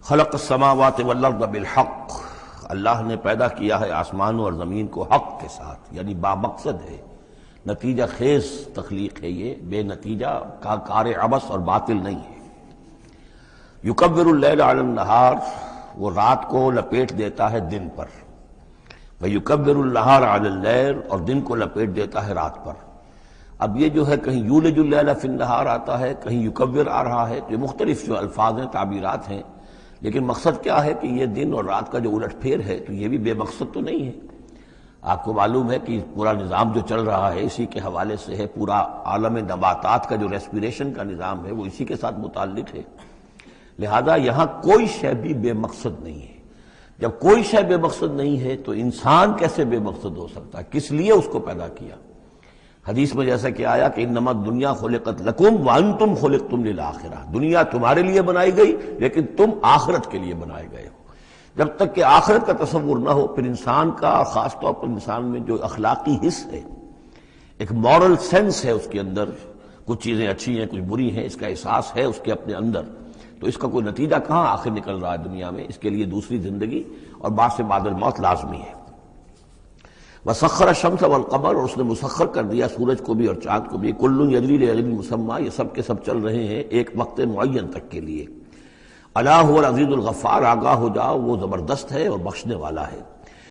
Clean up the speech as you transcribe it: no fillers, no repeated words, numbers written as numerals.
خلق السماوات والارض بالحق، اللہ نے پیدا کیا ہے آسمانوں اور زمین کو حق کے ساتھ، یعنی با مقصد ہے، نتیجہ خیز تخلیق ہے، یہ بے نتیجہ کا کار عبث اور باطل نہیں ہے۔ یکبر اللیل علی النہار، وہ رات کو لپیٹ دیتا ہے دن پر، ویکبر النہار علی اللیل، اور دن کو لپیٹ دیتا ہے رات پر۔ اب یہ جو ہے کہیں یولج اللیل فی النہار آتا ہے، کہیں یکبر آ رہا ہے، تو یہ مختلف جو الفاظ ہیں، تعبیرات ہیں، لیکن مقصد کیا ہے کہ یہ دن اور رات کا جو الٹ پھیر ہے تو یہ بھی بے مقصد تو نہیں ہے۔ آپ کو معلوم ہے کہ پورا نظام جو چل رہا ہے اسی کے حوالے سے ہے، پورا عالم نباتات کا جو ریسپیریشن کا نظام ہے وہ اسی کے ساتھ متعلق ہے، لہذا یہاں کوئی شے بھی بے مقصد نہیں ہے۔ جب کوئی شے بے مقصد نہیں ہے تو انسان کیسے بے مقصد ہو سکتا ہے؟ کس لیے اس کو پیدا کیا؟ حدیث میں جیسا کہ آیا کہ انما الدنیا خلقت لکم وانتم خلقتم للآخرہ، دنیا تمہارے لیے بنائی گئی لیکن تم آخرت کے لیے بنائے گئے ہو۔ جب تک کہ آخرت کا تصور نہ ہو پھر انسان کا، خاص طور پر انسان میں جو اخلاقی حص ہے، ایک مورل سینس ہے اس کے اندر، کچھ چیزیں اچھی ہیں کچھ بری ہیں، اس کا احساس ہے اس کے اپنے اندر، تو اس کا کوئی نتیجہ کہاں آخر نکل رہا ہے دنیا میں؟ اس کے لیے دوسری زندگی اور بعد سے بعد الموت لازمی ہے۔ وسخر الشمس والقمر، اور اس نے مسخر کر دیا سورج کو بھی اور چاند کو بھی، کل یجری لاجل مسمى، یہ سب کے سب چل رہے ہیں ایک وقت معین تک کے لیے۔ الا هو العزیز الغفار، آگاہ ہو جاؤ وہ زبردست ہے اور بخشنے والا ہے۔